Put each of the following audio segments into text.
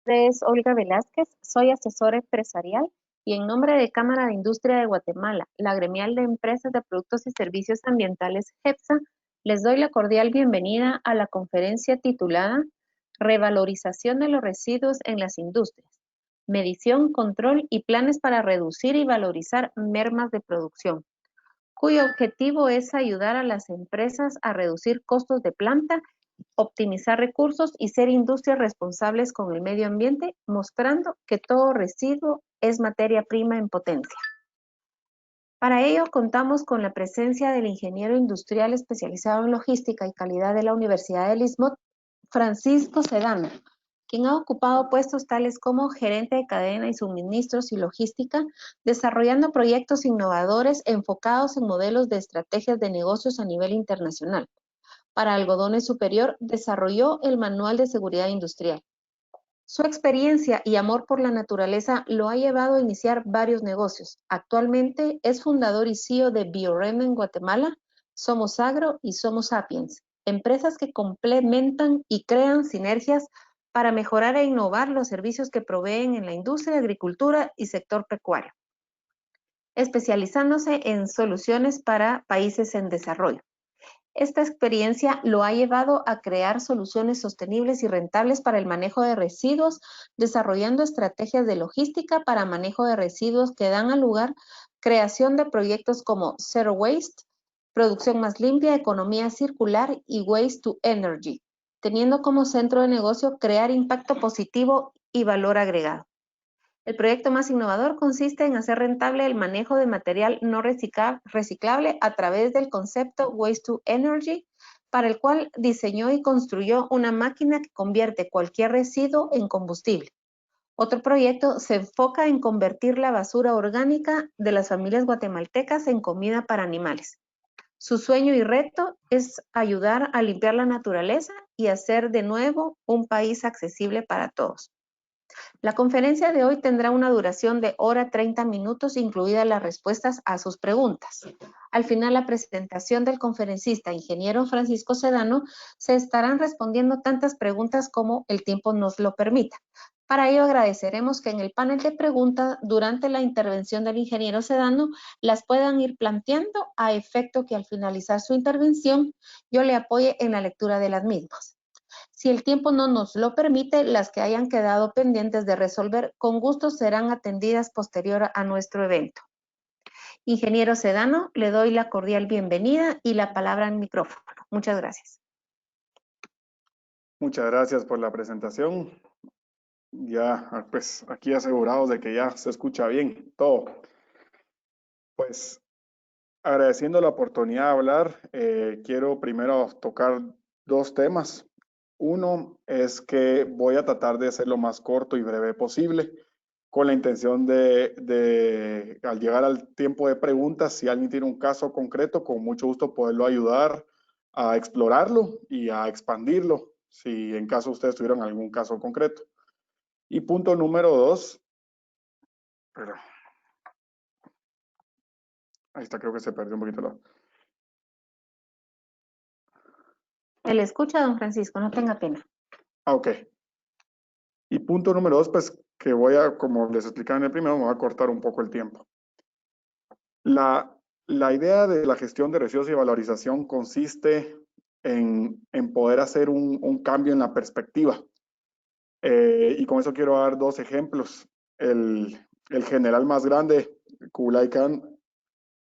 nombre es Olga Velázquez, soy asesora empresarial y en nombre de Cámara de Industria de Guatemala, la gremial de empresas de productos y servicios ambientales GEPSA, les doy la cordial bienvenida a la conferencia titulada Revalorización de los residuos en las industrias, medición, control y planes para reducir y valorizar mermas de producción, cuyo objetivo es ayudar a las empresas a reducir costos de planta, optimizar recursos y ser industrias responsables con el medio ambiente, mostrando que todo residuo es materia prima en potencia. Para ello, contamos con la presencia del ingeniero industrial especializado en logística y calidad de la Universidad del Istmo, Francisco Sedano, quien ha ocupado puestos tales como gerente de cadena y suministros y logística, desarrollando proyectos innovadores enfocados en modelos de estrategias de negocios a nivel internacional. Para Algodones Superior, desarrolló el Manual de Seguridad Industrial. Su experiencia y amor por la naturaleza lo ha llevado a iniciar varios negocios. Actualmente es fundador y CEO de Biorem en Guatemala, Somos Agro y Somos Sapiens, empresas que complementan y crean sinergias para mejorar e innovar los servicios que proveen en la industria, agricultura y sector pecuario, especializándose en soluciones para países en desarrollo. Esta experiencia lo ha llevado a crear soluciones sostenibles y rentables para el manejo de residuos, desarrollando estrategias de logística para manejo de residuos que dan al lugar creación de proyectos como Zero Waste, producción más limpia, economía circular y Waste to Energy, teniendo como centro de negocio crear impacto positivo y valor agregado. El proyecto más innovador consiste en hacer rentable el manejo de material no reciclable a través del concepto Waste to Energy, para el cual diseñó y construyó una máquina que convierte cualquier residuo en combustible. Otro proyecto se enfoca en convertir la basura orgánica de las familias guatemaltecas en comida para animales. Su sueño y reto es ayudar a limpiar la naturaleza y hacer de nuevo un país accesible para todos. La conferencia de hoy tendrá una duración de hora 30 minutos, incluidas las respuestas a sus preguntas. Al final, la presentación del conferencista, ingeniero Francisco Sedano, se estarán respondiendo tantas preguntas como el tiempo nos lo permita. Para ello, agradeceremos que en el panel de preguntas, durante la intervención del ingeniero Sedano, las puedan ir planteando a efecto que al finalizar su intervención, yo le apoye en la lectura de las mismas. Si el tiempo no nos lo permite, las que hayan quedado pendientes de resolver, con gusto serán atendidas posterior a nuestro evento. Ingeniero Sedano, le doy la cordial bienvenida y la palabra al micrófono. Muchas gracias. Muchas gracias por la presentación. Ya, pues aquí asegurados de que ya se escucha bien todo. Pues agradeciendo la oportunidad de hablar, quiero primero tocar dos temas. Uno es que voy a tratar de ser lo más corto y breve posible, con la intención de al llegar al tiempo de preguntas, si alguien tiene un caso concreto, con mucho gusto poderlo ayudar a explorarlo y a expandirlo, si en caso ustedes tuvieran algún caso concreto. Y punto número dos, perdón. Ahí está, creo que se perdió un poquito la... Se le escucha, don Francisco, no tenga pena. Ok. Y punto número dos, pues que voy a, como les explicaba en el primero, me voy a cortar un poco el tiempo. La idea de la gestión de residuos y valorización consiste en poder hacer un cambio en la perspectiva. Y con eso quiero dar dos ejemplos. El general más grande, Kublai Khan,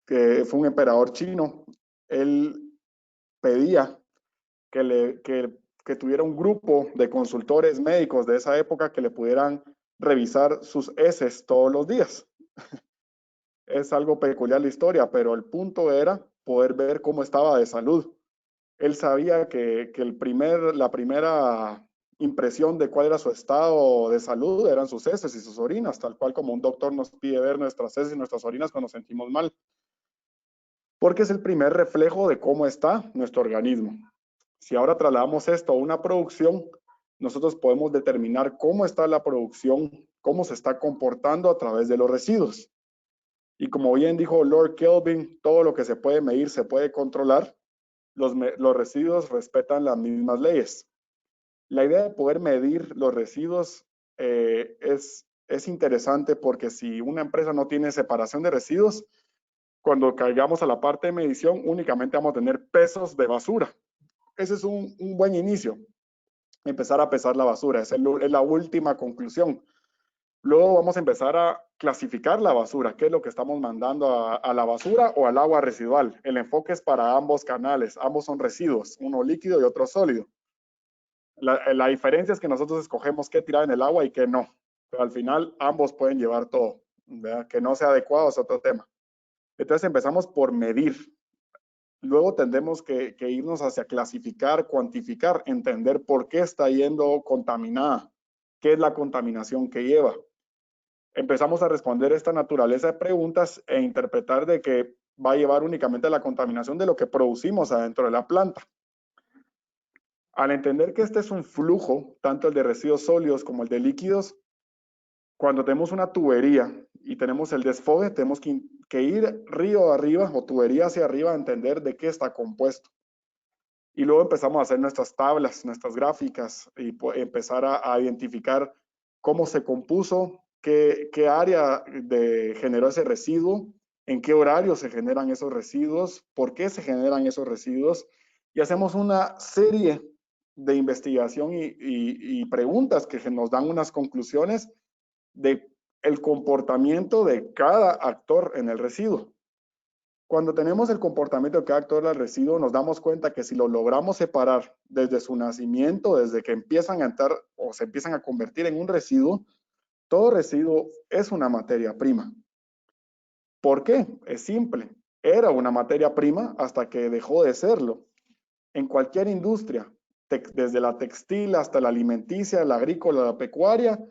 que fue un emperador chino, él pedía que tuviera un grupo de consultores médicos de esa época que le pudieran revisar sus heces todos los días. Es algo peculiar la historia, pero el punto era poder ver cómo estaba de salud. Él sabía que la primera impresión de cuál era su estado de salud eran sus heces y sus orinas, tal cual como un doctor nos pide ver nuestras heces y nuestras orinas cuando nos sentimos mal. Porque es el primer reflejo de cómo está nuestro organismo. Si ahora trasladamos esto a una producción, nosotros podemos determinar cómo está la producción, cómo se está comportando a través de los residuos. Y como bien dijo Lord Kelvin, todo lo que se puede medir se puede controlar. Los residuos respetan las mismas leyes. La idea de poder medir los residuos es interesante porque si una empresa no tiene separación de residuos, cuando caigamos a la parte de medición, únicamente vamos a tener pesos de basura. Ese es un buen inicio. Empezar a pesar la basura, es la última conclusión. Luego vamos a empezar a clasificar la basura, qué es lo que estamos mandando a la basura o al agua residual. El enfoque es para ambos canales, ambos son residuos, uno líquido y otro sólido. La diferencia es que nosotros escogemos qué tirar en el agua y qué no, pero al final ambos pueden llevar todo, ¿verdad? Que no sea adecuado es otro tema. Entonces empezamos por medir. Luego tendremos que irnos hacia clasificar, cuantificar, entender por qué está yendo contaminada, qué es la contaminación que lleva. Empezamos a responder esta naturaleza de preguntas e interpretar de que va a llevar únicamente a la contaminación de lo que producimos adentro de la planta. Al entender que este es un flujo, tanto el de residuos sólidos como el de líquidos, cuando tenemos una tubería y tenemos el desfogue, tenemos que ir río arriba o tubería hacia arriba a entender de qué está compuesto. Y luego empezamos a hacer nuestras tablas, nuestras gráficas y empezar a identificar cómo se compuso, qué área generó ese residuo, en qué horario se generan esos residuos, por qué se generan esos residuos. Y hacemos una serie de investigación y preguntas que nos dan unas conclusiones de el comportamiento de cada actor en el residuo. Cuando tenemos el comportamiento de cada actor del residuo, nos damos cuenta que si lo logramos separar desde su nacimiento, desde que empiezan a entrar o se empiezan a convertir en un residuo, todo residuo es una materia prima. ¿Por qué? Es simple. Era una materia prima hasta que dejó de serlo. En cualquier industria, desde la textil hasta la alimenticia, la agrícola, la pecuaria,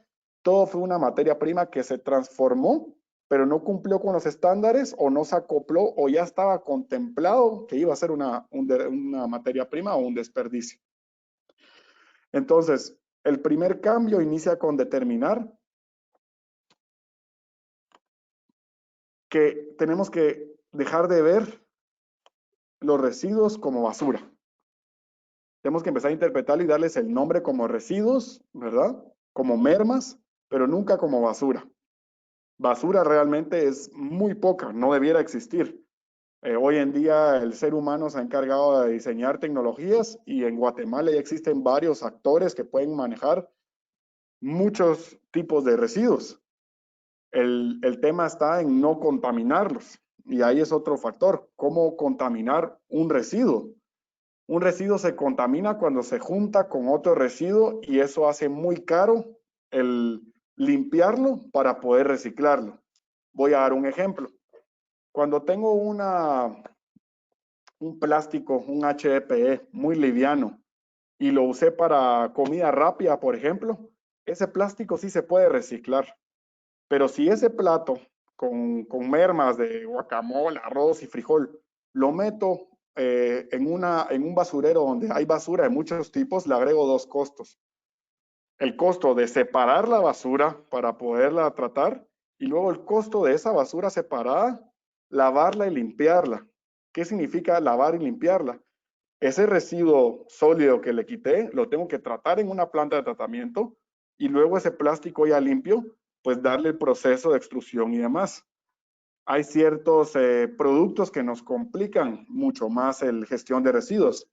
todo fue una materia prima que se transformó, pero no cumplió con los estándares o no se acopló o ya estaba contemplado que iba a ser una materia prima o un desperdicio. Entonces, el primer cambio inicia con determinar que tenemos que dejar de ver los residuos como basura. Tenemos que empezar a interpretarlo y darles el nombre como residuos, ¿verdad? Como mermas, pero nunca como basura. Basura realmente es muy poca, no debiera existir. Hoy en día el ser humano se ha encargado de diseñar tecnologías y en Guatemala ya existen varios actores que pueden manejar muchos tipos de residuos. El tema está en no contaminarlos y ahí es otro factor, cómo contaminar un residuo. Un residuo se contamina cuando se junta con otro residuo y eso hace muy caro el limpiarlo para poder reciclarlo. Voy a dar un ejemplo. Cuando tengo un plástico, un HDPE muy liviano y lo usé para comida rápida, por ejemplo, ese plástico sí se puede reciclar. Pero si ese plato con mermas de guacamole, arroz y frijol, lo meto en un basurero donde hay basura de muchos tipos, le agrego dos costos. El costo de separar la basura para poderla tratar y luego el costo de esa basura separada, lavarla y limpiarla. ¿Qué significa lavar y limpiarla? Ese residuo sólido que le quité, lo tengo que tratar en una planta de tratamiento y luego ese plástico ya limpio, pues darle el proceso de extrusión y demás. Hay ciertos productos que nos complican mucho más la gestión de residuos.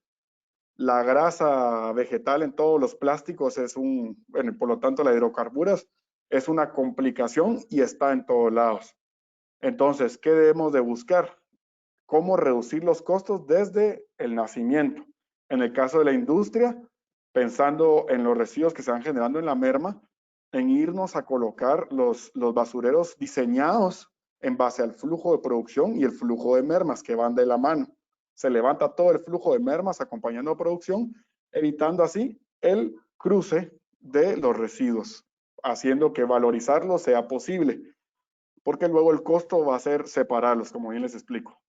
La grasa vegetal en todos los plásticos es bueno, por lo tanto la hidrocarburos es una complicación y está en todos lados. Entonces, ¿qué debemos de buscar? Cómo reducir los costos desde el nacimiento. En el caso de la industria, pensando en los residuos que se van generando en la merma, en irnos a colocar los basureros diseñados en base al flujo de producción y el flujo de mermas que van de la mano. Se levanta todo el flujo de mermas acompañando a producción, evitando así el cruce de los residuos, haciendo que valorizarlos sea posible, porque luego el costo va a ser separarlos, como bien les explico.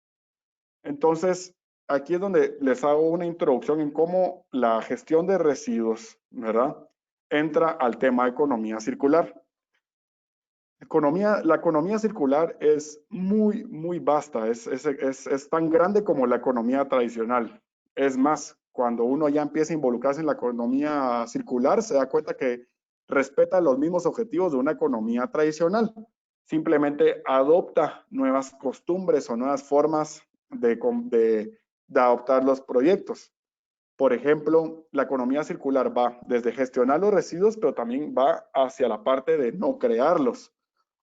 Entonces, aquí es donde les hago una introducción en cómo la gestión de residuos, ¿verdad?, entra al tema de economía circular. La economía circular es muy vasta, es tan grande como la economía tradicional. Es más, cuando uno ya empieza a involucrarse en la economía circular, se da cuenta que respeta los mismos objetivos de una economía tradicional. Simplemente adopta nuevas costumbres o nuevas formas de adoptar los proyectos. Por ejemplo, la economía circular va desde gestionar los residuos, pero también va hacia la parte de no crearlos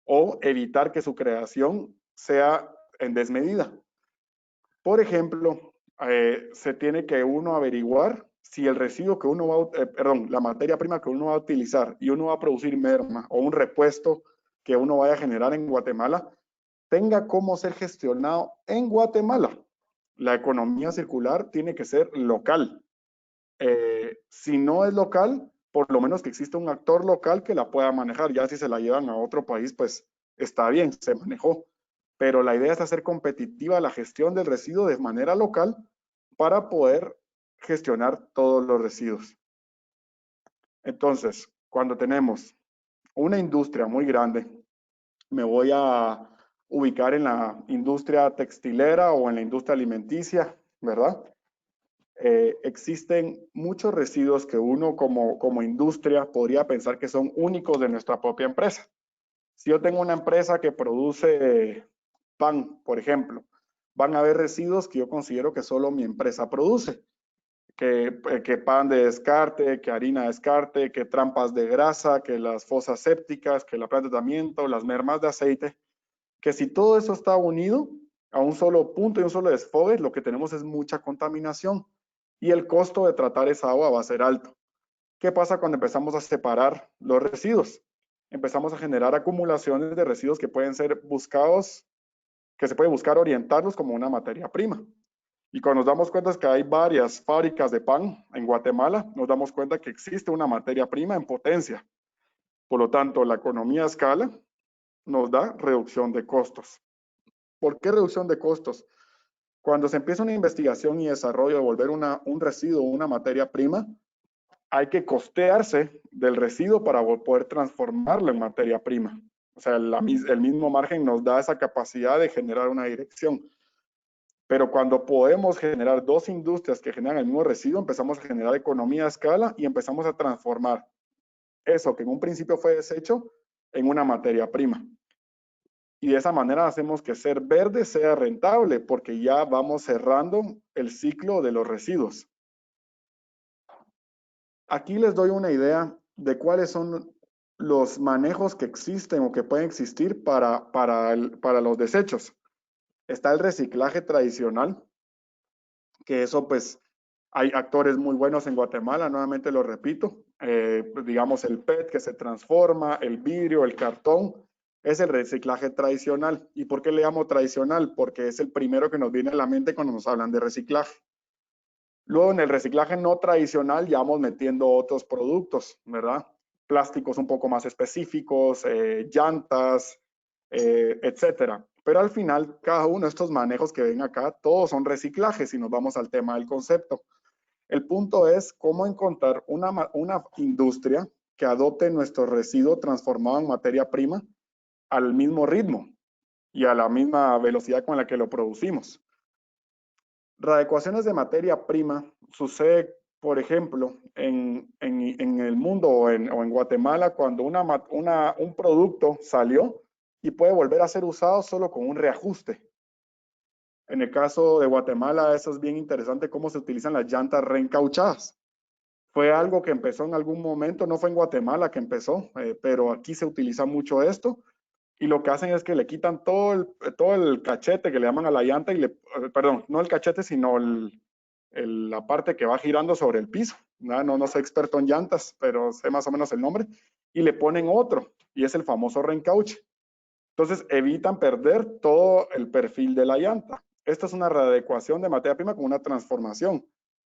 o evitar que su creación sea en desmedida. Por ejemplo, se tiene que uno averiguar si el residuo que uno va, la materia prima que uno va a utilizar y uno va a producir merma o un repuesto que uno vaya a generar en Guatemala, tenga cómo ser gestionado en Guatemala. La economía circular tiene que ser local. Si no es local, por lo menos que exista un actor local que la pueda manejar. Ya si se la llevan a otro país, pues está bien, se manejó. Pero la idea es hacer competitiva la gestión del residuo de manera local para poder gestionar todos los residuos. Entonces, cuando tenemos una industria muy grande, me voy a ubicar en la industria textilera o en la industria alimenticia, ¿verdad? Existen muchos residuos que uno como industria podría pensar que son únicos de nuestra propia empresa. Si yo tengo una empresa que produce pan, por ejemplo, van a haber residuos que yo considero que solo mi empresa produce. Que pan de descarte, que harina de descarte, que trampas de grasa, que las fosas sépticas, que la planta de tratamiento, las mermas de aceite, que si todo eso está unido a un solo punto y un solo desfogue, lo que tenemos es mucha contaminación y el costo de tratar esa agua va a ser alto. ¿Qué pasa cuando empezamos a separar los residuos? Empezamos a generar acumulaciones de residuos que pueden ser buscados, que se puede buscar orientarlos como una materia prima. Y cuando nos damos cuenta que hay varias fábricas de pan en Guatemala, nos damos cuenta que existe una materia prima en potencia. Por lo tanto, la economía a escala nos da reducción de costos. ¿Por qué reducción de costos? Cuando se empieza una investigación y desarrollo de volver un residuo una materia prima, hay que costearse del residuo para poder transformarlo en materia prima. O sea, el mismo margen nos da esa capacidad de generar una dirección. Pero cuando podemos generar dos industrias que generan el mismo residuo, empezamos a generar economía a escala y empezamos a transformar eso que en un principio fue desecho en una materia prima. Y de esa manera hacemos que ser verde sea rentable porque ya vamos cerrando el ciclo de los residuos. Aquí les doy una idea de cuáles son los manejos que existen o que pueden existir para los desechos. Está el reciclaje tradicional, que eso pues hay actores muy buenos en Guatemala, nuevamente lo repito, digamos el PET que se transforma, el vidrio, el cartón, es el reciclaje tradicional. ¿Y por qué le llamo tradicional? Porque es el primero que nos viene a la mente cuando nos hablan de reciclaje. Luego en el reciclaje no tradicional ya vamos metiendo otros productos, ¿verdad? Plásticos un poco más específicos, llantas, etcétera. Pero al final, cada uno de estos manejos que ven acá, todos son reciclajes si nos vamos al tema del concepto. El punto es cómo encontrar una industria que adopte nuestro residuo transformado en materia prima al mismo ritmo y a la misma velocidad con la que lo producimos. Readecuaciones de materia prima sucede, por ejemplo, en el mundo o en Guatemala cuando un producto salió y puede volver a ser usado solo con un reajuste. En el caso de Guatemala, eso es bien interesante cómo se utilizan las llantas reencauchadas. Fue algo que empezó en algún momento, no fue en Guatemala que empezó, pero aquí se utiliza mucho esto. Y lo que hacen es que le quitan todo el cachete que le llaman a la llanta y perdón, no el cachete, sino la parte que va girando sobre el piso. No soy experto en llantas, pero sé más o menos el nombre. Y le ponen otro, y es el famoso reencauche. Entonces evitan perder todo el perfil de la llanta. Esta es una readecuación de materia prima con una transformación.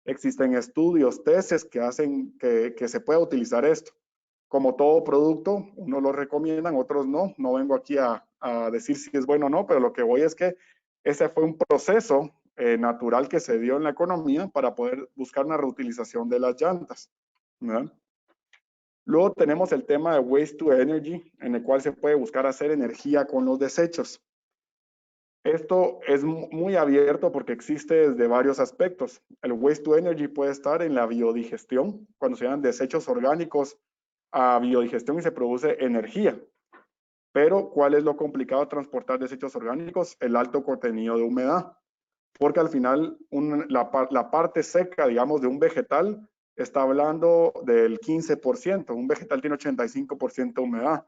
Existen estudios, tesis que hacen que se pueda utilizar esto. Como todo producto, unos lo recomiendan, otros no. No vengo aquí a decir si es bueno o no, pero lo que voy es que ese fue un proceso natural que se dio en la economía para poder buscar una reutilización de las llantas, ¿verdad? Luego tenemos el tema de Waste to Energy, en el cual se puede buscar hacer energía con los desechos. Esto es muy abierto porque existe desde varios aspectos. El Waste to Energy puede estar en la biodigestión, cuando se llaman desechos orgánicos a biodigestión y se produce energía. Pero, ¿cuál es lo complicado de transportar desechos orgánicos? El alto contenido de humedad. Porque al final la parte seca, digamos, de un vegetal está hablando del 15%. Un vegetal tiene 85% de humedad.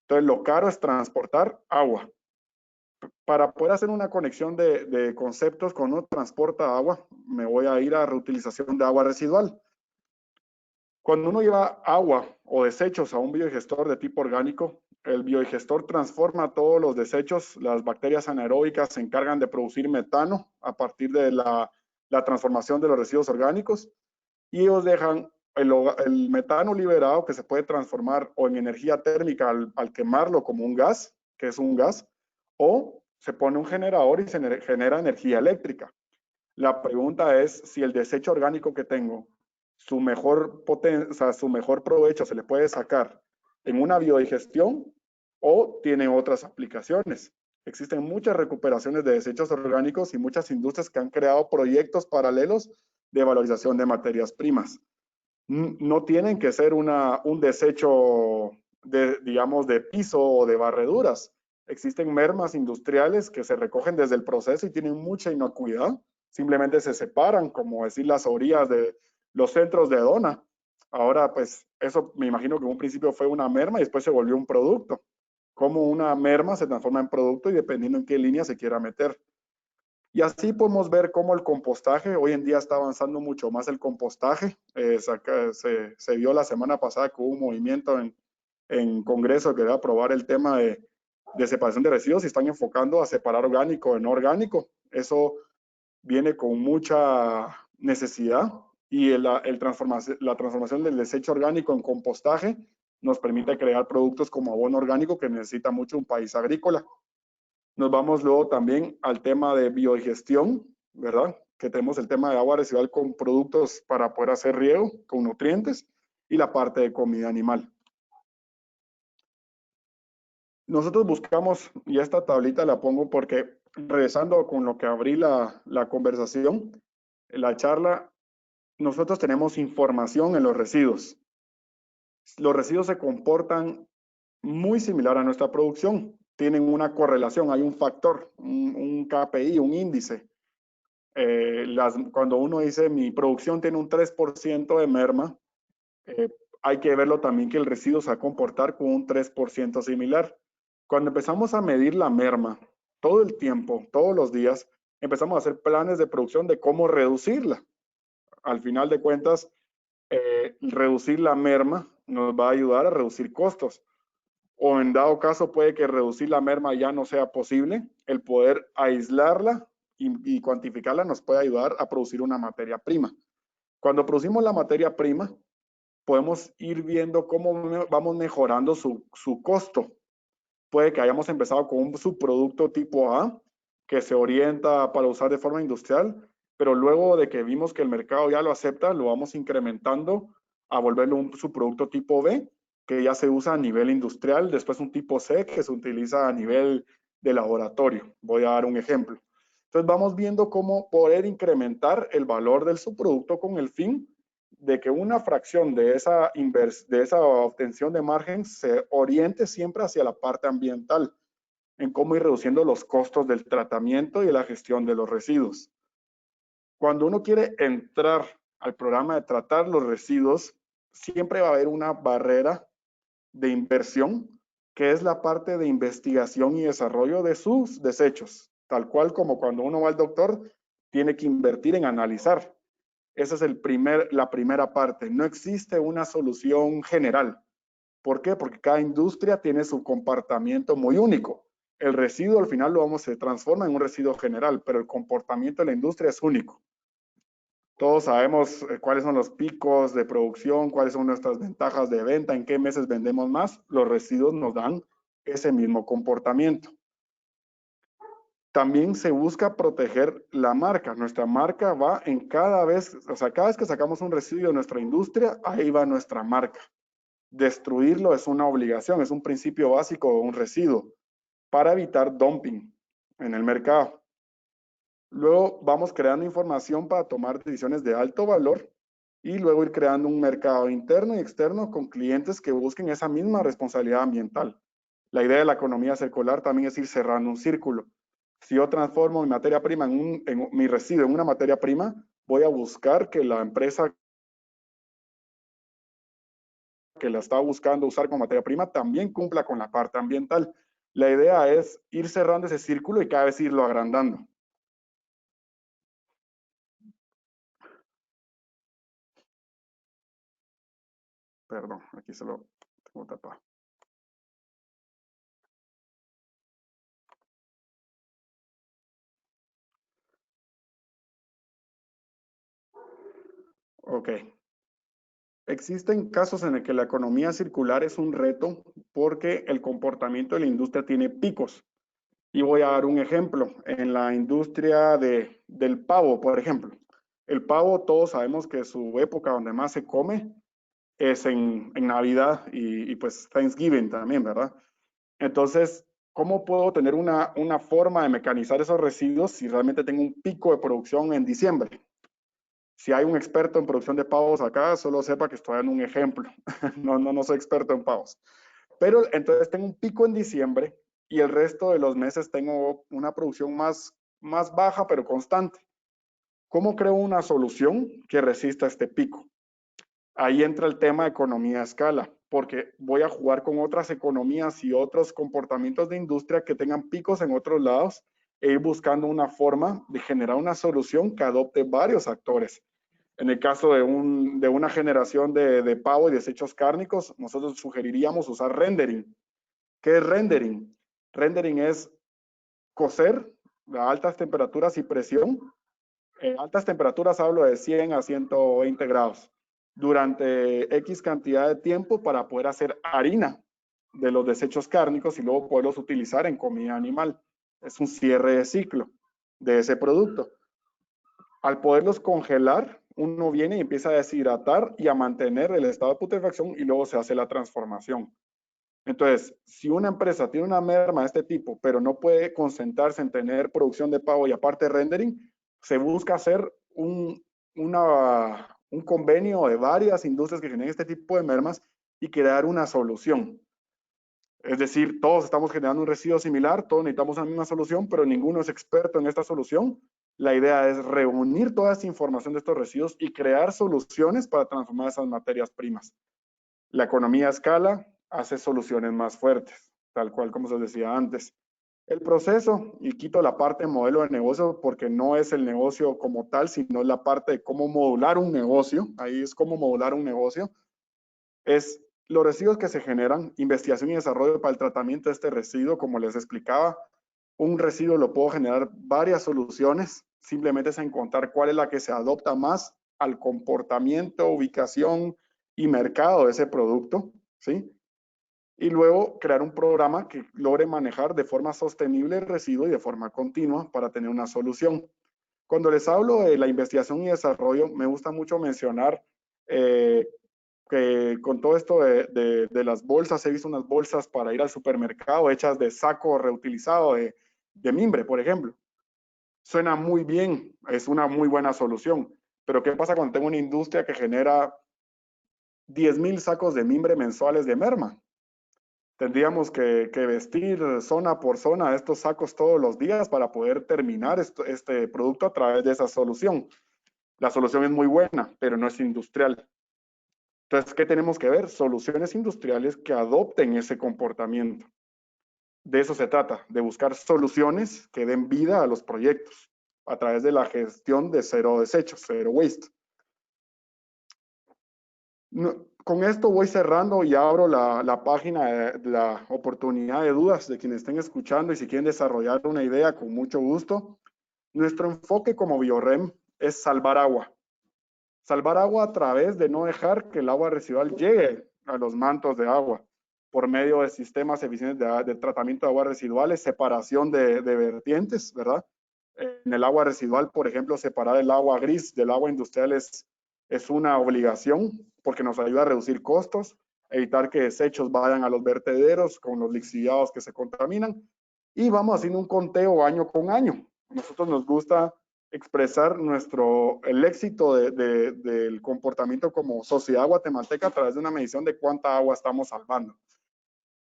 Entonces, lo caro es transportar agua. Para poder hacer una conexión de conceptos, cuando uno transporta agua, me voy a ir a reutilización de agua residual. Cuando uno lleva agua o desechos a un biodigestor de tipo orgánico, el biodigestor transforma todos los desechos, las bacterias anaeróbicas se encargan de producir metano a partir de la transformación de los residuos orgánicos y ellos dejan el metano liberado que se puede transformar o en energía térmica al quemarlo como un gas, que es un gas, o se pone un generador y se genera energía eléctrica. La pregunta es si el desecho orgánico que tengo, su mejor provecho se le puede sacar en una biodigestión o tiene otras aplicaciones. Existen muchas recuperaciones de desechos orgánicos y muchas industrias que han creado proyectos paralelos de valorización de materias primas. No tienen que ser un desecho digamos, de piso o de barreduras. Existen mermas industriales que se recogen desde el proceso y tienen mucha inocuidad. Simplemente se separan, como decir, las orillas de los centros de dona. Ahora, pues, eso me imagino que en un principio fue una merma y después se volvió un producto. Como una merma se transforma en producto y dependiendo en qué línea se quiera meter. Y así podemos ver cómo el compostaje, hoy en día está avanzando mucho más el compostaje. Se vio la semana pasada que hubo un movimiento en Congreso que quería aprobar el tema de separación de residuos y están enfocando a separar orgánico de no orgánico. Eso viene con mucha necesidad y la transformación del desecho orgánico en compostaje nos permite crear productos como abono orgánico que necesita mucho un país agrícola. Nos vamos luego también al tema de biodigestión, ¿verdad? Que tenemos el tema de agua residual con productos para poder hacer riego con nutrientes y la parte de comida animal. Nosotros buscamos, y esta tablita la pongo porque regresando con lo que abrí la conversación, la charla, nosotros tenemos información en los residuos. Los residuos se comportan muy similar a nuestra producción. Tienen una correlación, hay un factor, un KPI, un índice. Cuando uno dice mi producción tiene un 3% de merma, hay que verlo también que el residuo se va a comportar con un 3% similar. Cuando empezamos a medir la merma todo el tiempo, todos los días, empezamos a hacer planes de producción de cómo reducirla. Al final de cuentas, reducir la merma nos va a ayudar a reducir costos. O en dado caso puede que reducir la merma ya no sea posible, el poder aislarla y cuantificarla nos puede ayudar a producir una materia prima. Cuando producimos la materia prima, podemos ir viendo cómo vamos mejorando su costo. Puede que hayamos empezado con un subproducto tipo A, que se orienta para usar de forma industrial, pero luego de que vimos que el mercado ya lo acepta, lo vamos incrementando a volverlo un subproducto tipo B, que ya se usa a nivel industrial, después un tipo C, que se utiliza a nivel de laboratorio. Voy a dar un ejemplo. Entonces vamos viendo cómo poder incrementar el valor del subproducto con el fin de que una fracción de esa obtención de margen se oriente siempre hacia la parte ambiental, en cómo ir reduciendo los costos del tratamiento y la gestión de los residuos. Cuando uno quiere entrar al programa de tratar los residuos, siempre va a haber una barrera de inversión, que es la parte de investigación y desarrollo de sus desechos, tal cual como cuando uno va al doctor, tiene que invertir en analizar. Esa es la primera parte. No existe una solución general. ¿Por qué? Porque cada industria tiene su comportamiento muy único. El residuo al final se transforma en un residuo general, pero el comportamiento de la industria es único. Todos sabemos cuáles son los picos de producción, cuáles son nuestras ventajas de venta, en qué meses vendemos más. Los residuos nos dan ese mismo comportamiento. También se busca proteger la marca. Nuestra marca va en cada vez que sacamos un residuo de nuestra industria, ahí va nuestra marca. Destruirlo es una obligación, es un principio básico de un residuo para evitar dumping en el mercado. Luego vamos creando información para tomar decisiones de alto valor y luego ir creando un mercado interno y externo con clientes que busquen esa misma responsabilidad ambiental. La idea de la economía circular también es ir cerrando un círculo. Si yo transformo mi materia prima en mi residuo en una materia prima, voy a buscar que la empresa que la está buscando usar como materia prima también cumpla con la parte ambiental. La idea es ir cerrando ese círculo y cada vez irlo agrandando. Perdón, aquí se lo tengo tapado. Ok. Existen casos en el que la economía circular es un reto porque el comportamiento de la industria tiene picos. Y voy a dar un ejemplo. En la industria del pavo, por ejemplo. El pavo, todos sabemos que su época donde más se come es en Navidad y pues Thanksgiving también, ¿verdad? Entonces, ¿cómo puedo tener una forma de mecanizar esos residuos si realmente tengo un pico de producción en diciembre? Si hay un experto en producción de pavos acá, solo sepa que estoy dando un ejemplo. No soy experto en pavos. Pero entonces tengo un pico en diciembre y el resto de los meses tengo una producción más baja, pero constante. ¿Cómo creo una solución que resista este pico? Ahí entra el tema de economía a escala, porque voy a jugar con otras economías y otros comportamientos de industria que tengan picos en otros lados e ir buscando una forma de generar una solución que adopte varios actores. En el caso de una generación de pavo y desechos cárnicos, nosotros sugeriríamos usar rendering. ¿Qué es rendering? Rendering es cocer a altas temperaturas y presión. En altas temperaturas hablo de 100 a 120 grados durante X cantidad de tiempo para poder hacer harina de los desechos cárnicos y luego poderlos utilizar en comida animal. Es un cierre de ciclo de ese producto. Al poderlos congelar, uno viene y empieza a deshidratar y a mantener el estado de putrefacción y luego se hace la transformación. Entonces, si una empresa tiene una merma de este tipo, pero no puede concentrarse en tener producción de pavo y aparte rendering, se busca hacer un convenio de varias industrias que generen este tipo de mermas y crear una solución. Es decir, todos estamos generando un residuo similar, todos necesitamos una misma solución, pero ninguno es experto en esta solución. La idea es reunir toda esta información de estos residuos y crear soluciones para transformar esas materias primas. La economía a escala hace soluciones más fuertes, tal cual como se decía antes. El proceso, y quito la parte modelo de negocio porque no es el negocio como tal, sino la parte de cómo modular un negocio, ahí es cómo modular un negocio, es los residuos que se generan, investigación y desarrollo para el tratamiento de este residuo, como les explicaba. Un residuo lo puedo generar varias soluciones, simplemente es encontrar cuál es la que se adopta más al comportamiento, ubicación y mercado de ese producto, ¿sí? Y luego crear un programa que logre manejar de forma sostenible el residuo y de forma continua para tener una solución. Cuando les hablo de la investigación y desarrollo, me gusta mucho mencionar que con todo esto de las bolsas, he visto unas bolsas para ir al supermercado hechas de saco reutilizado de mimbre, por ejemplo. Suena muy bien, es una muy buena solución, pero ¿qué pasa cuando tengo una industria que genera 10,000 sacos de mimbre mensuales de merma? Tendríamos que vestir zona por zona estos sacos todos los días para poder terminar este producto a través de esa solución. La solución es muy buena, pero no es industrial. Entonces, ¿qué tenemos que ver? Soluciones industriales que adopten ese comportamiento. De eso se trata, de buscar soluciones que den vida a los proyectos a través de la gestión de cero desechos, cero waste. No, con esto voy cerrando y abro la página de la oportunidad de dudas de quienes estén escuchando y si quieren desarrollar una idea, con mucho gusto. Nuestro enfoque como Biorrem es salvar agua. Salvar agua a través de no dejar que el agua residual llegue a los mantos de agua por medio de sistemas eficientes de tratamiento de aguas residuales, separación de vertientes, ¿verdad? En el agua residual, por ejemplo, separar el agua gris del agua industrial es una obligación porque nos ayuda a reducir costos, evitar que desechos vayan a los vertederos con los lixiviados que se contaminan y vamos haciendo un conteo año con año. A nosotros nos gusta expresar el éxito del comportamiento como sociedad guatemalteca a través de una medición de cuánta agua estamos salvando.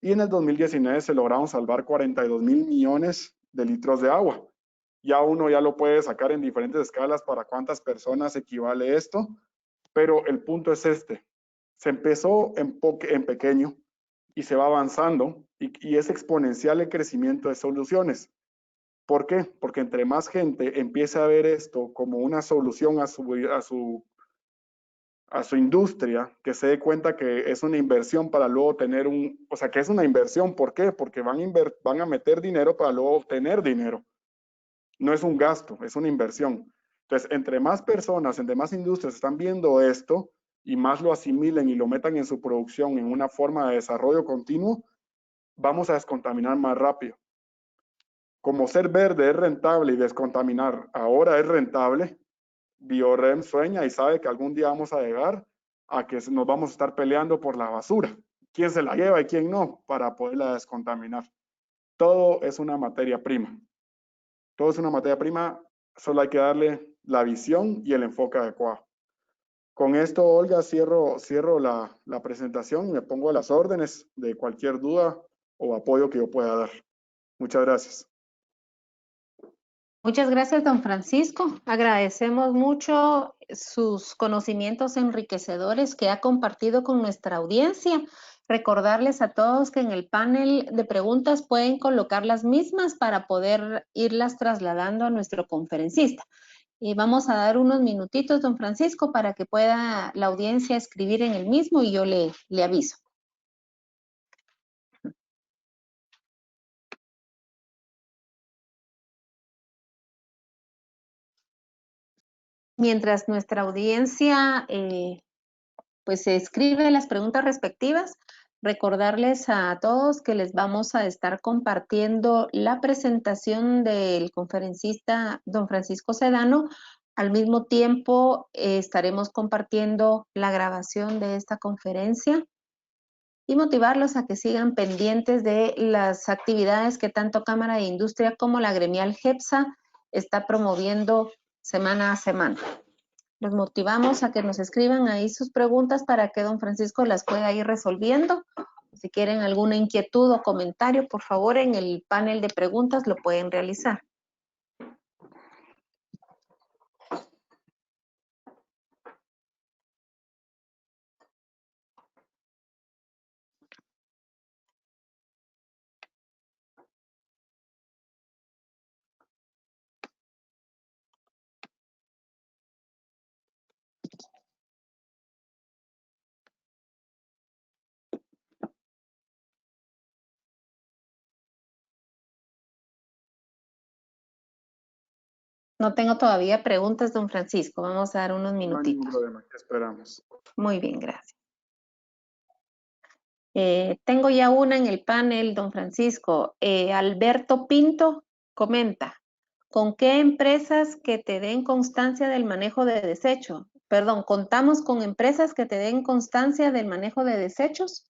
Y en el 2019 se lograron salvar 42.000 millones de litros de agua. Ya uno ya lo puede sacar en diferentes escalas para cuántas personas equivale esto, pero el punto es este. Se empezó en pequeño y se va avanzando y es exponencial el crecimiento de soluciones. ¿Por qué? Porque entre más gente empiece a ver esto como una solución a su industria, que se dé cuenta que es una inversión para luego tener que es una inversión. ¿Por qué? Porque van a meter dinero para luego obtener dinero. No es un gasto, es una inversión. Entonces, entre más personas, entre más industrias están viendo esto y más lo asimilen y lo metan en su producción en una forma de desarrollo continuo, vamos a descontaminar más rápido. Como ser verde es rentable y descontaminar ahora es rentable, Biorrem sueña y sabe que algún día vamos a llegar a que nos vamos a estar peleando por la basura. ¿Quién se la lleva y quién no? Para poderla descontaminar. Todo es una materia prima. Todo es una materia prima, solo hay que darle la visión y el enfoque adecuado. Con esto, Olga, cierro la presentación y me pongo a las órdenes de cualquier duda o apoyo que yo pueda dar. Muchas gracias. Muchas gracias, don Francisco. Agradecemos mucho sus conocimientos enriquecedores que ha compartido con nuestra audiencia. Recordarles a todos que en el panel de preguntas pueden colocar las mismas para poder irlas trasladando a nuestro conferencista. Y vamos a dar unos minutitos, don Francisco, para que pueda la audiencia escribir en el mismo y yo le aviso. Mientras nuestra audiencia pues se escribe las preguntas respectivas, recordarles a todos que les vamos a estar compartiendo la presentación del conferencista don Francisco Sedano. Al mismo tiempo estaremos compartiendo la grabación de esta conferencia y motivarlos a que sigan pendientes de las actividades que tanto Cámara de Industria como la gremial GEPSA está promoviendo semana a semana. Los motivamos a que nos escriban ahí sus preguntas para que don Francisco las pueda ir resolviendo. Si quieren alguna inquietud o comentario, por favor, en el panel de preguntas lo pueden realizar. No tengo todavía preguntas, don Francisco. Vamos a dar unos minutitos. No hay ningún problema, ¿qué esperamos? Muy bien, gracias. Tengo ya una en el panel, don Francisco. Alberto Pinto comenta, ¿con qué empresas que te den constancia del manejo de desecho? Perdón, ¿contamos con empresas que te den constancia del manejo de desechos?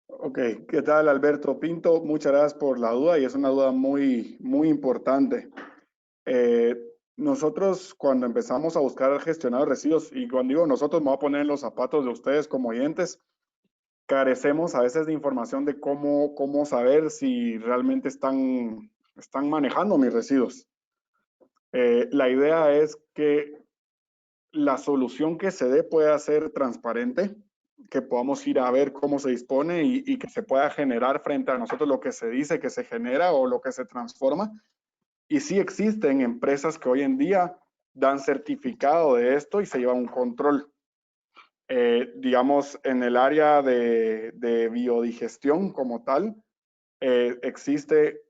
Ok, ¿qué tal, Alberto Pinto? Muchas gracias por la duda y es una duda muy, muy importante. Nosotros cuando empezamos a buscar gestionar residuos, y cuando digo nosotros me voy a poner en los zapatos de ustedes como oyentes, carecemos a veces de información de cómo saber si realmente están manejando mis residuos. La idea es que la solución que se dé pueda ser transparente, que podamos ir a ver cómo se dispone y que se pueda generar frente a nosotros lo que se dice que se genera o lo que se transforma. Y sí existen empresas que hoy en día dan certificado de esto y se lleva un control. Digamos, en el área de biodigestión como tal, existe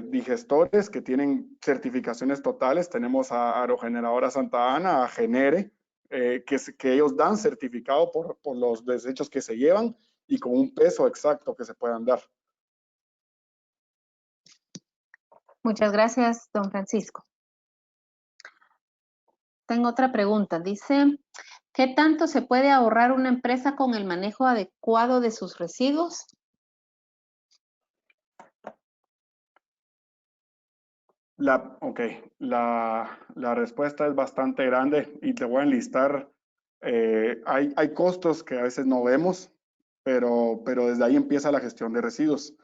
digestores que tienen certificaciones totales. Tenemos a Aerogeneradora Santa Ana, a Genere, que ellos dan certificado por los desechos que se llevan y con un peso exacto que se puedan dar. Muchas gracias, don Francisco. Tengo otra pregunta. Dice, ¿qué tanto se puede ahorrar una empresa con el manejo adecuado de sus residuos? La respuesta es bastante grande y te voy a enlistar. Hay costos que a veces no vemos, pero desde ahí empieza la gestión de residuos.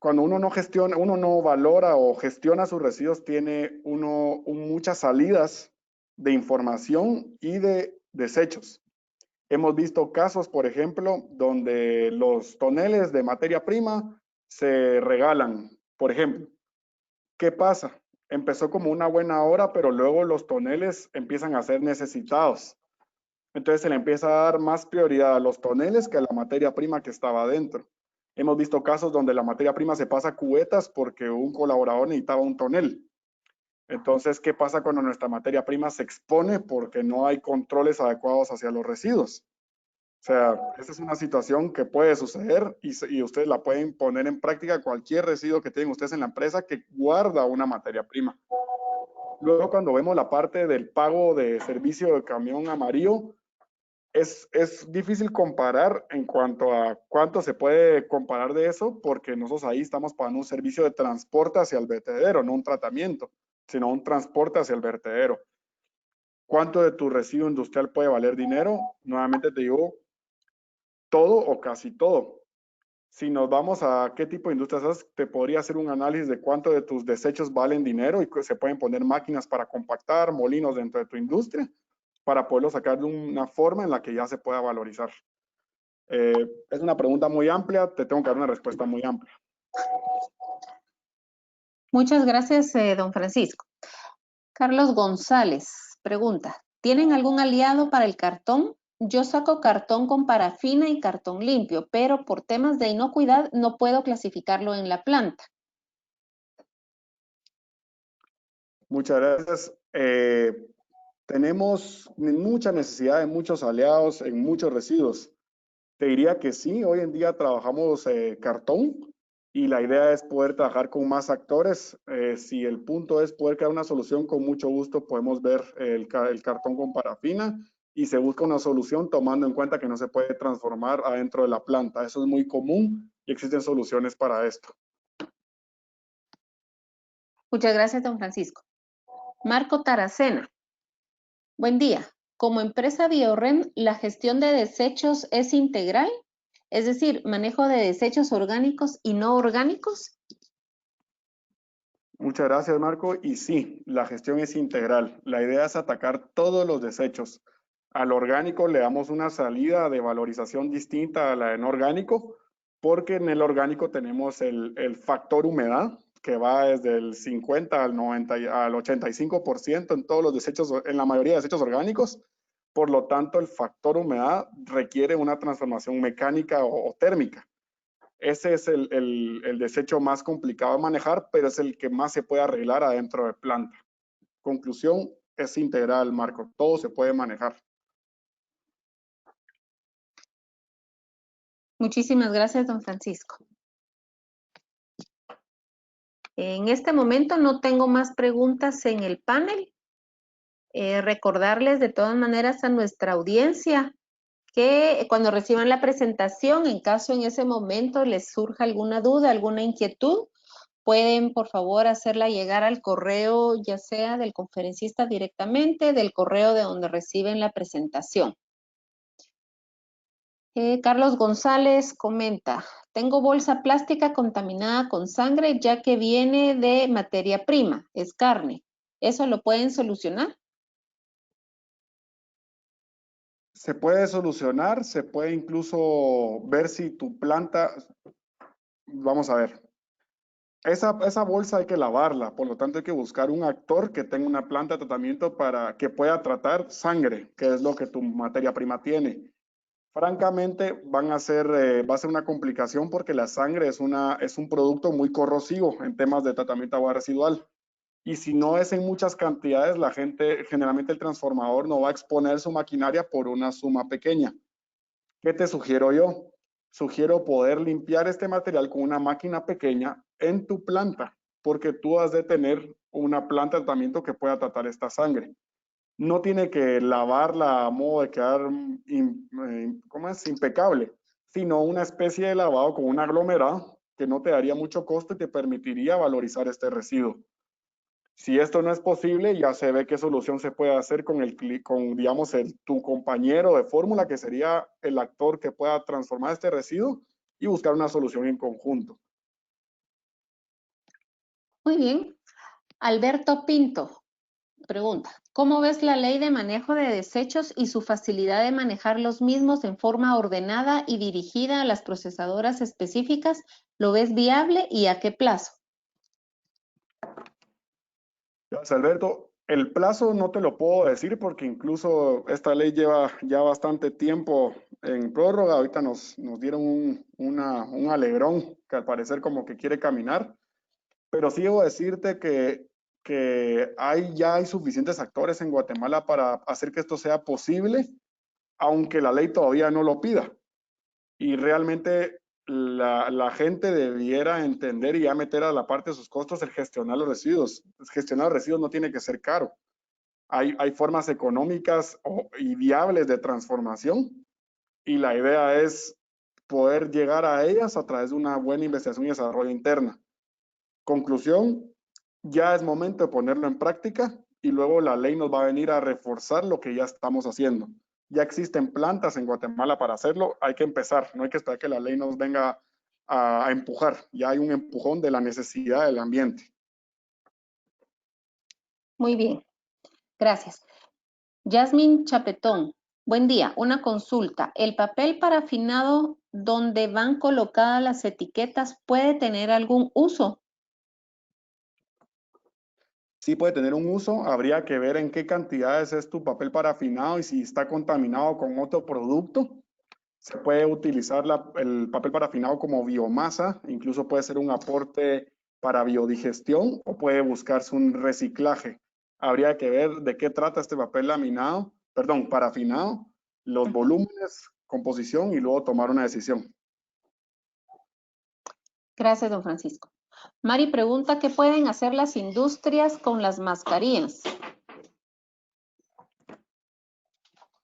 Cuando uno no gestiona, uno no valora o gestiona sus residuos, tiene muchas salidas de información y de desechos. Hemos visto casos, por ejemplo, donde los toneles de materia prima se regalan. Por ejemplo, ¿qué pasa? Empezó como una buena hora, pero luego los toneles empiezan a ser necesitados. Entonces se le empieza a dar más prioridad a los toneles que a la materia prima que estaba adentro. Hemos visto casos donde la materia prima se pasa a cubetas porque un colaborador necesitaba un tonel. Entonces, ¿qué pasa cuando nuestra materia prima se expone porque no hay controles adecuados hacia los residuos? O sea, esa es una situación que puede suceder y ustedes la pueden poner en práctica cualquier residuo que tengan ustedes en la empresa que guarda una materia prima. Luego, cuando vemos la parte del pago de servicio de camión amarillo, es difícil comparar en cuanto a cuánto se puede comparar de eso, porque nosotros ahí estamos pagando un servicio de transporte hacia el vertedero, no un tratamiento, sino un transporte hacia el vertedero. ¿Cuánto de tu residuo industrial puede valer dinero? Nuevamente te digo, todo o casi todo. Si nos vamos a qué tipo de industrias es, te podría hacer un análisis de cuánto de tus desechos valen dinero y se pueden poner máquinas para compactar, molinos dentro de tu industria, para poderlo sacar de una forma en la que ya se pueda valorizar. Es una pregunta muy amplia, te tengo que dar una respuesta muy amplia. Muchas gracias, don Francisco. Carlos González pregunta, ¿tienen algún aliado para el cartón? Yo saco cartón con parafina y cartón limpio, pero por temas de inocuidad no puedo clasificarlo en la planta. Muchas gracias. Tenemos mucha necesidad de muchos aliados en muchos residuos. Te diría que sí, hoy en día trabajamos cartón y la idea es poder trabajar con más actores. Si el punto es poder crear una solución, con mucho gusto podemos ver el cartón con parafina y se busca una solución tomando en cuenta que no se puede transformar adentro de la planta. Eso es muy común y existen soluciones para esto. Muchas gracias, don Francisco. Marco Taracena. Buen día. Como empresa Biorren, ¿la gestión de desechos es integral? Es decir, manejo de desechos orgánicos y no orgánicos. Muchas gracias, Marco. Y sí, la gestión es integral. La idea es atacar todos los desechos. Al orgánico le damos una salida de valorización distinta a la de no orgánico, porque en el orgánico tenemos el factor humedad, que va desde el 50 al 90 al 85% en todos los desechos, en la mayoría de desechos orgánicos. Por lo tanto, el factor humedad requiere una transformación mecánica o térmica. Ese es el desecho más complicado de manejar, pero es el que más se puede arreglar adentro de planta. Conclusión, es integral, Marco. Todo se puede manejar. Muchísimas gracias, don Francisco. En este momento no tengo más preguntas en el panel. Recordarles de todas maneras a nuestra audiencia que cuando reciban la presentación, en caso en ese momento les surja alguna duda, alguna inquietud, pueden por favor hacerla llegar al correo, ya sea del conferencista directamente, del correo de donde reciben la presentación. Carlos González comenta, tengo bolsa plástica contaminada con sangre ya que viene de materia prima, es carne. ¿Eso lo pueden solucionar? Se puede solucionar, se puede incluso ver si tu planta, vamos a ver, esa bolsa hay que lavarla, por lo tanto hay que buscar un actor que tenga una planta de tratamiento para que pueda tratar sangre, que es lo que tu materia prima tiene. Francamente, va a ser una complicación porque la sangre es un producto muy corrosivo en temas de tratamiento de agua residual. Y si no es en muchas cantidades, la gente, generalmente el transformador no va a exponer su maquinaria por una suma pequeña. ¿Qué te sugiero yo? Sugiero poder limpiar este material con una máquina pequeña en tu planta, porque tú has de tener una planta de tratamiento que pueda tratar esta sangre. No tiene que lavarla a modo de quedar ¿cómo es? Impecable, sino una especie de lavado con un aglomerado que no te daría mucho costo y te permitiría valorizar este residuo. Si esto no es posible, ya se ve qué solución se puede hacer con digamos, tu compañero de fórmula, que sería el actor que pueda transformar este residuo y buscar una solución en conjunto. Muy bien. Alberto Pinto pregunta, ¿cómo ves la ley de manejo de desechos y su facilidad de manejar los mismos en forma ordenada y dirigida a las procesadoras específicas? ¿Lo ves viable y a qué plazo? Gracias, Alberto. El plazo no te lo puedo decir porque incluso esta ley lleva ya bastante tiempo en prórroga. Ahorita nos dieron un alegrón que al parecer como que quiere caminar. Pero sí debo decirte que ya hay suficientes actores en Guatemala para hacer que esto sea posible, aunque la ley todavía no lo pida. Y realmente la gente debiera entender y ya meter a la parte de sus costos el gestionar los residuos. Gestionar los residuos no tiene que ser caro. Hay formas económicas y viables de transformación, y la idea es poder llegar a ellas a través de una buena investigación y desarrollo interna. Conclusión, ya es momento de ponerlo en práctica y luego la ley nos va a venir a reforzar lo que ya estamos haciendo. Ya existen plantas en Guatemala para hacerlo, hay que empezar, no hay que esperar que la ley nos venga a empujar, ya hay un empujón de la necesidad del ambiente. Muy bien, gracias. Yasmin Chapetón, buen día, una consulta. ¿El papel parafinado donde van colocadas las etiquetas puede tener algún uso? Sí puede tener un uso, habría que ver en qué cantidades es tu papel parafinado y si está contaminado con otro producto. Se puede utilizar el papel parafinado como biomasa, incluso puede ser un aporte para biodigestión o puede buscarse un reciclaje. Habría que ver de qué trata este papel parafinado, los volúmenes, composición y luego tomar una decisión. Gracias, don Francisco. Mari pregunta, ¿qué pueden hacer las industrias con las mascarillas?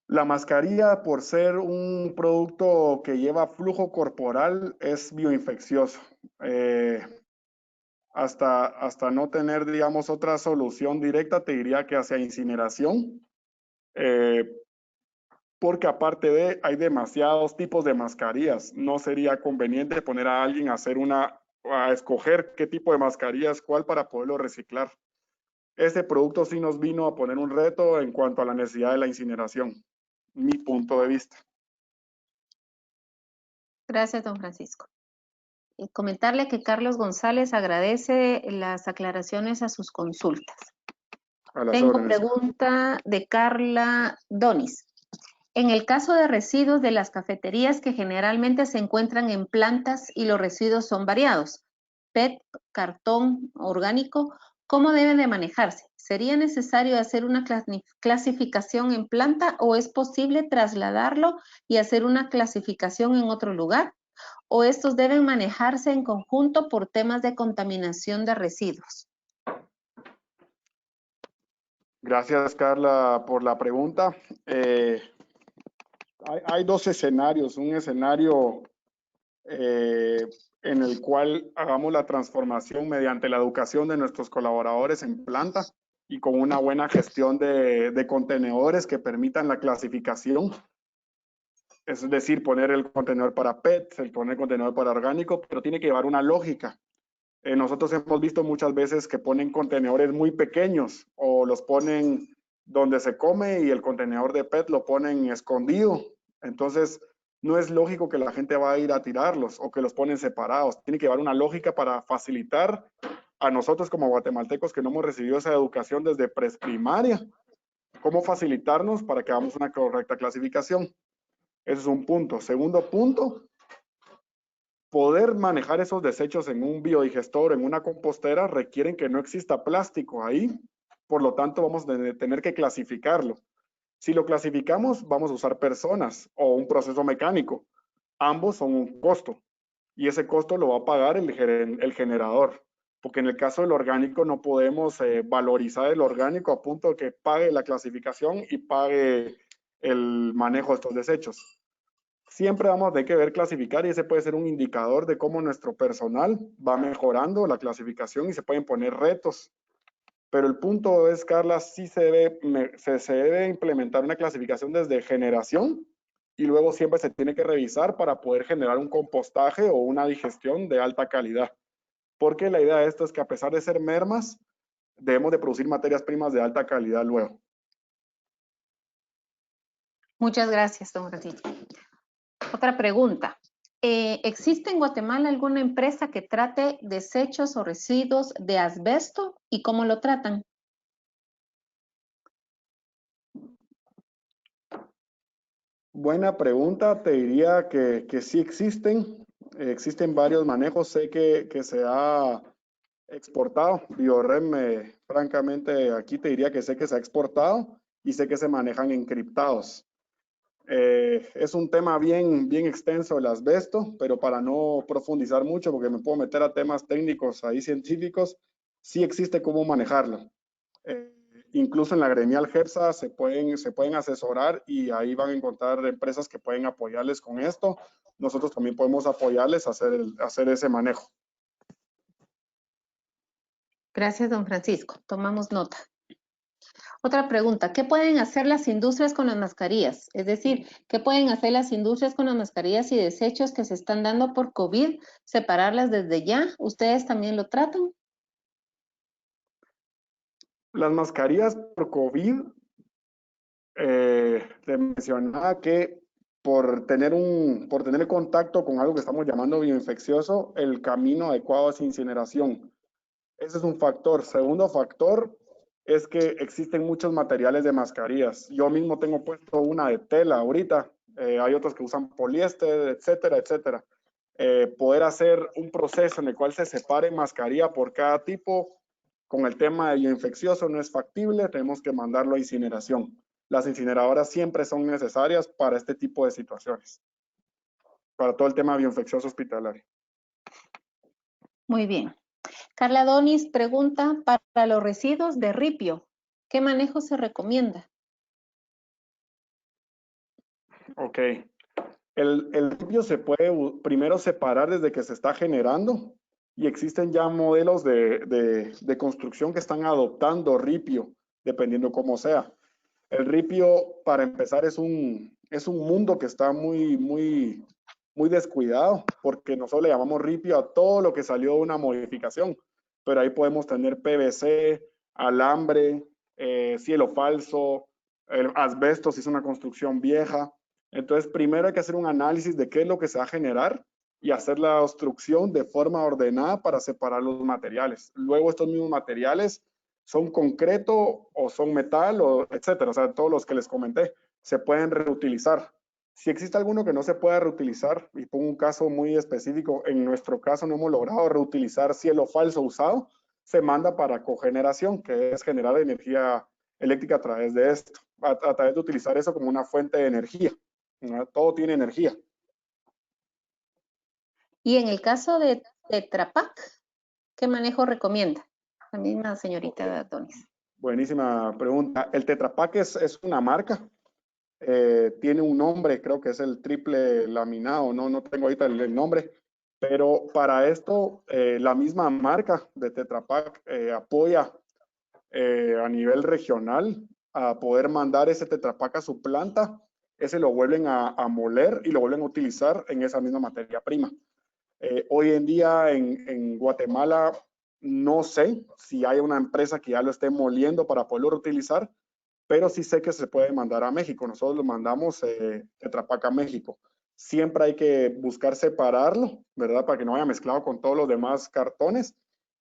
La mascarilla, por ser un producto que lleva flujo corporal, es bioinfeccioso. Hasta no tener, digamos, otra solución directa, te diría que hacia incineración, porque aparte hay demasiados tipos de mascarillas. No sería conveniente poner a alguien a escoger qué tipo de mascarillas, cuál para poderlo reciclar. Este producto sí nos vino a poner un reto en cuanto a la necesidad de la incineración, mi punto de vista. Gracias, don Francisco. Comentarle que Carlos González agradece las aclaraciones a sus consultas. A las Tengo órdenes. pregunta de Carla Donis. En el caso de residuos de las cafeterías que generalmente se encuentran en plantas y los residuos son variados, PET, cartón, orgánico, ¿cómo deben de manejarse? ¿Sería necesario hacer una clasificación en planta o es posible trasladarlo y hacer una clasificación en otro lugar? ¿O estos deben manejarse en conjunto por temas de contaminación de residuos? Gracias, Carla, por la pregunta. Hay dos escenarios. Un escenario en el cual hagamos la transformación mediante la educación de nuestros colaboradores en planta y con una buena gestión de contenedores que permitan la clasificación. Es decir, poner el contenedor para PET, poner el contenedor para orgánico, pero tiene que llevar una lógica. Nosotros hemos visto muchas veces que ponen contenedores muy pequeños o los ponen donde se come y el contenedor de PET lo ponen escondido. Entonces, no es lógico que la gente va a ir a tirarlos o que los ponen separados. Tiene que llevar una lógica para facilitar a nosotros como guatemaltecos que no hemos recibido esa educación desde preprimaria, cómo facilitarnos para que hagamos una correcta clasificación. Ese es un punto. Segundo punto, poder manejar esos desechos en un biodigestor, en una compostera, requieren que no exista plástico ahí. Por lo tanto, vamos a tener que clasificarlo. Si lo clasificamos, vamos a usar personas o un proceso mecánico. Ambos son un costo y ese costo lo va a pagar el generador. Porque en el caso del orgánico no podemos valorizar el orgánico a punto de que pague la clasificación y pague el manejo de estos desechos. siempre vamos a tener que ver clasificar y ese puede ser un indicador de cómo nuestro personal va mejorando la clasificación y se pueden poner retos. Pero el punto es, Carla, sí se debe implementar una clasificación desde generación y luego siempre se tiene que revisar para poder generar un compostaje o una digestión de alta calidad. Porque la idea de esto es que a pesar de ser mermas, debemos de producir materias primas de alta calidad luego. Muchas gracias, don Francisco. Otra pregunta. ¿Existe en Guatemala alguna empresa que trate desechos o residuos de asbesto y cómo lo tratan? Buena pregunta, te diría que sí existen varios manejos, sé que se ha exportado, Biorem, francamente aquí te diría que sé que se ha exportado y sé que se manejan encriptados. Es un tema bien extenso el asbesto, pero para no profundizar mucho, porque me puedo meter a temas técnicos ahí científicos, sí existe cómo manejarlo. Incluso en la gremial GEPSA se pueden asesorar y ahí van a encontrar empresas que pueden apoyarles con esto. Nosotros también podemos apoyarles a hacer ese manejo. Gracias, don Francisco. Tomamos nota. Otra pregunta, ¿qué pueden hacer las industrias con las mascarillas? Es decir, ¿qué pueden hacer las industrias con las mascarillas y desechos que se están dando por COVID? ¿Separarlas desde ya? ¿Ustedes también lo tratan? Las mascarillas por COVID, te mencionaba que por tener contacto con algo que estamos llamando bioinfeccioso, el camino adecuado es incineración. Ese es un factor. Segundo factor es que existen muchos materiales de mascarillas. Yo mismo tengo puesto una de tela ahorita. Hay otros que usan poliéster, etcétera, etcétera. Poder hacer un proceso en el cual se separe mascarilla por cada tipo con el tema de bioinfeccioso no es factible. Tenemos que mandarlo a incineración. Las incineradoras siempre son necesarias para este tipo de situaciones, para todo el tema bioinfeccioso hospitalario. Muy bien. Carla Donis pregunta, para los residuos de ripio, ¿qué manejo se recomienda? Ok. El ripio se puede primero separar desde que se está generando y existen ya modelos de construcción que están adoptando ripio, dependiendo cómo sea. El ripio, para empezar, es un mundo que está muy descuidado, porque nosotros le llamamos ripio a todo lo que salió de una modificación, pero ahí podemos tener PVC, alambre, cielo falso, el asbesto si es una construcción vieja. Entonces, primero hay que hacer un análisis de qué es lo que se va a generar y hacer la obstrucción de forma ordenada para separar los materiales. Luego, estos mismos materiales son concreto o son metal o etcétera. O sea, todos los que les comenté se pueden reutilizar. Si existe alguno que no se pueda reutilizar, y pongo un caso muy específico, en nuestro caso no hemos logrado reutilizar cielo falso usado, se manda para cogeneración, que es generar energía eléctrica a través de esto, a través de utilizar eso como una fuente de energía. ¿No? Todo tiene energía. Y en el caso de Tetra Pak, ¿qué manejo recomienda? La misma señorita Donis. Buenísima pregunta. El Tetra Pak es una marca. Tiene un nombre, creo que es el triple laminado, no tengo ahorita el nombre, pero para esto la misma marca de Tetra Pak apoya a nivel regional a poder mandar ese Tetra Pak a su planta, ese lo vuelven a moler y lo vuelven a utilizar en esa misma materia prima. Hoy en día en Guatemala no sé si hay una empresa que ya lo esté moliendo para poderlo reutilizar, pero sí sé que se puede mandar a México. Nosotros lo mandamos Tetra Pak a México. Siempre hay que buscar separarlo, ¿verdad? Para que no vaya mezclado con todos los demás cartones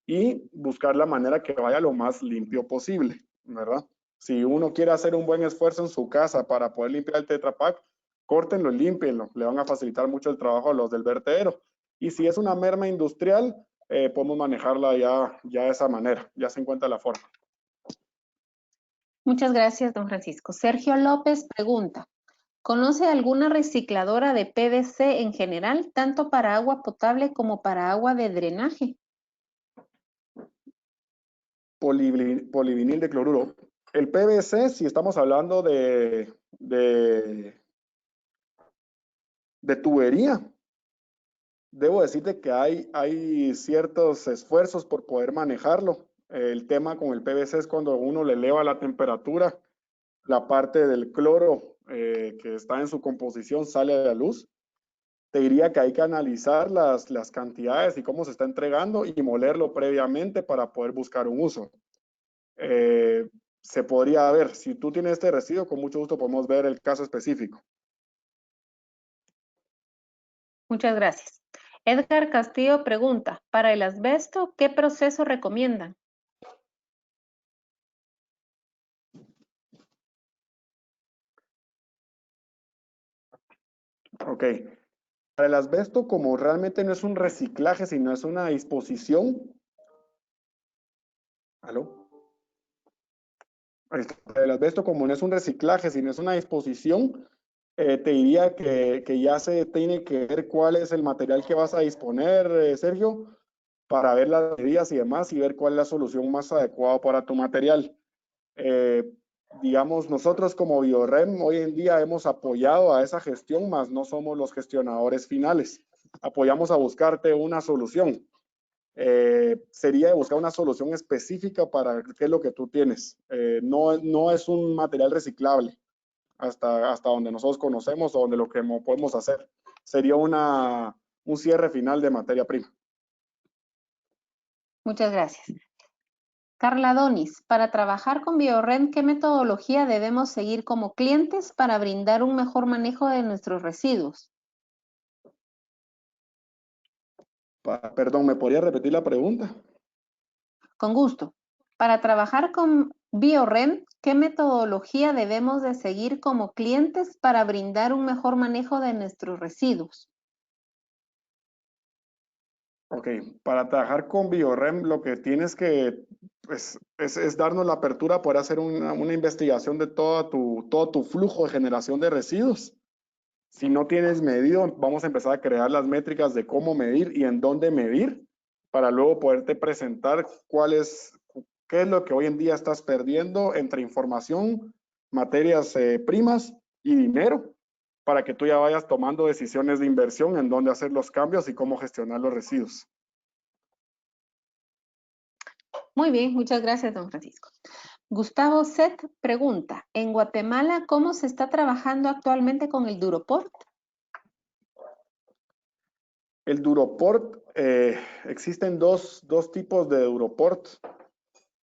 y buscar la manera que vaya lo más limpio posible, ¿verdad? Si uno quiere hacer un buen esfuerzo en su casa para poder limpiar el Tetra Pak, córtenlo y límpienlo. Le van a facilitar mucho el trabajo a los del vertedero. Y si es una merma industrial, podemos manejarla ya de esa manera. Ya se encuentra la forma. Muchas gracias, don Francisco. Sergio López pregunta, ¿conoce alguna recicladora de PVC en general, tanto para agua potable como para agua de drenaje? Polivinil de cloruro. El PVC, si estamos hablando de de tubería. Debo decirte que hay ciertos esfuerzos por poder manejarlo. El tema con el PVC es cuando uno le eleva la temperatura, la parte del cloro que está en su composición sale a la luz. Te diría que hay que analizar las cantidades y cómo se está entregando y molerlo previamente para poder buscar un uso. Se podría ver, si tú tienes este residuo, con mucho gusto podemos ver el caso específico. Muchas gracias. Edgar Castillo pregunta, para el asbesto, ¿qué proceso recomiendan? Ok. Para el asbesto, como realmente no es un reciclaje, sino es una disposición. ¿Aló? Para el asbesto, como no es un reciclaje, sino es una disposición, te diría que ya se tiene que ver cuál es el material que vas a disponer, Sergio, para ver las medidas y demás y ver cuál es la solución más adecuada para tu material. Digamos, nosotros como Biorrem hoy en día hemos apoyado a esa gestión, mas no somos los gestionadores finales. Apoyamos a buscarte una solución. Sería de buscar una solución específica para qué es lo que tú tienes. No es un material reciclable hasta donde nosotros conocemos o donde lo que podemos hacer. Sería un cierre final de materia prima. Muchas gracias. Carla Donis, para trabajar con Biorrem, ¿qué metodología debemos seguir como clientes para brindar un mejor manejo de nuestros residuos? Perdón, ¿me podría repetir la pregunta? Con gusto. Para trabajar con Biorrem, ¿qué metodología debemos de seguir como clientes para brindar un mejor manejo de nuestros residuos? Ok, para trabajar con Biorrem lo que tienes que pues, es darnos la apertura para hacer una investigación de todo tu flujo de generación de residuos. Si no tienes medido, vamos a empezar a crear las métricas de cómo medir y en dónde medir para luego poderte presentar qué es lo que hoy en día estás perdiendo entre información, materias primas y dinero para que tú ya vayas tomando decisiones de inversión en dónde hacer los cambios y cómo gestionar los residuos. Muy bien, muchas gracias, don Francisco. Gustavo Set pregunta, en Guatemala, ¿cómo se está trabajando actualmente con el Duroport? El Duroport, existen dos tipos de Duroport.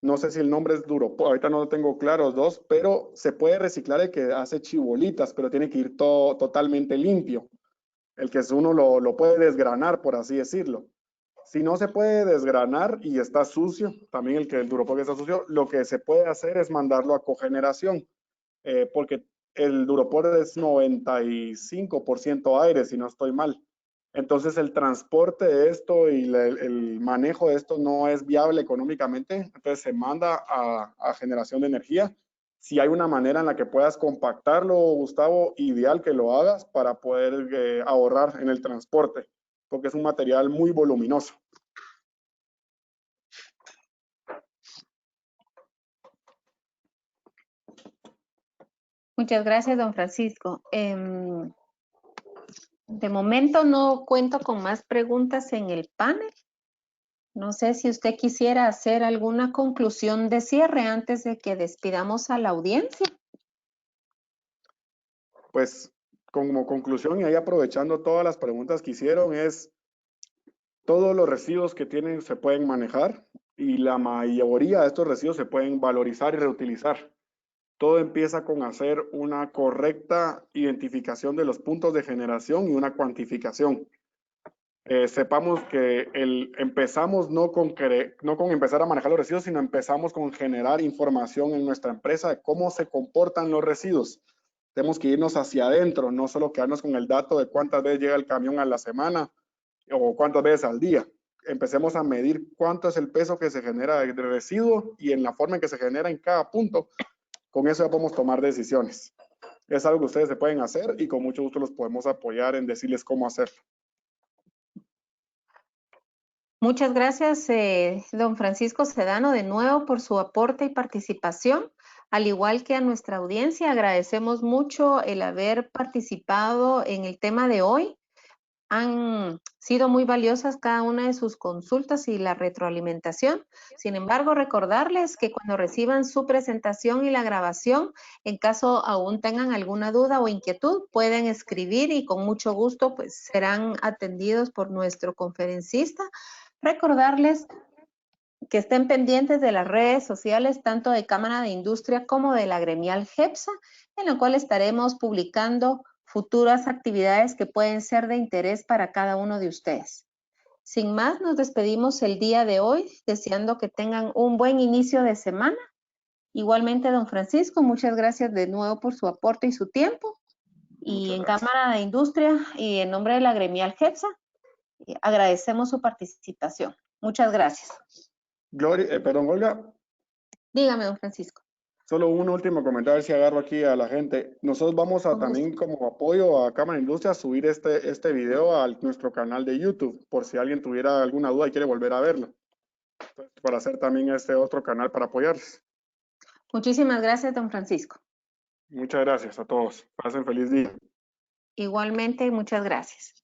No sé si el nombre es Duroport, ahorita no lo tengo claro los dos, pero se puede reciclar el que hace chibolitas, pero tiene que ir todo totalmente limpio. El que uno lo puede desgranar, por así decirlo. Si no se puede desgranar y está sucio, también el Duroport está sucio, lo que se puede hacer es mandarlo a cogeneración, porque el Duroport es 95% aire, si no estoy mal. Entonces el transporte de esto y el manejo de esto no es viable económicamente, entonces se manda a generación de energía. Si hay una manera en la que puedas compactarlo, Gustavo, ideal que lo hagas para poder ahorrar en el transporte, porque es un material muy voluminoso. Muchas gracias, don Francisco. De momento no cuento con más preguntas en el panel. No sé si usted quisiera hacer alguna conclusión de cierre antes de que despidamos a la audiencia. Pues como conclusión y ahí aprovechando todas las preguntas que hicieron es todos los residuos que tienen se pueden manejar y la mayoría de estos residuos se pueden valorizar y reutilizar. Todo empieza con hacer una correcta identificación de los puntos de generación y una cuantificación. Sepamos que empezamos no con empezar a manejar los residuos, sino empezamos con generar información en nuestra empresa de cómo se comportan los residuos. Tenemos que irnos hacia adentro, no solo quedarnos con el dato de cuántas veces llega el camión a la semana o cuántas veces al día. Empecemos a medir cuánto es el peso que se genera de residuo y en la forma en que se genera en cada punto. Con eso ya podemos tomar decisiones. Es algo que ustedes se pueden hacer y con mucho gusto los podemos apoyar en decirles cómo hacerlo. Muchas gracias, don Francisco Sedano, de nuevo por su aporte y participación. Al igual que a nuestra audiencia, agradecemos mucho el haber participado en el tema de hoy. Han sido muy valiosas cada una de sus consultas y la retroalimentación. Sin embargo, recordarles que cuando reciban su presentación y la grabación, en caso aún tengan alguna duda o inquietud, pueden escribir y con mucho gusto pues serán atendidos por nuestro conferencista. Recordarles que estén pendientes de las redes sociales, tanto de Cámara de Industria como de la gremial GEPSA, en la cual estaremos publicando futuras actividades que pueden ser de interés para cada uno de ustedes. Sin más, nos despedimos el día de hoy, deseando que tengan un buen inicio de semana. Igualmente, don Francisco, muchas gracias de nuevo por su aporte y su tiempo. Y en Cámara de Industria y en nombre de la gremial GEPSA, agradecemos su participación. Muchas gracias. Perdón, Olga. Dígame, don Francisco. Solo un último comentario si agarro aquí a la gente. Nosotros vamos a también como apoyo a Cámara de Industria subir este video a nuestro canal de YouTube, por si alguien tuviera alguna duda y quiere volver a verlo. Entonces, para hacer también este otro canal para apoyarles. Muchísimas gracias, don Francisco. Muchas gracias a todos. Pasen feliz día. Igualmente, muchas gracias.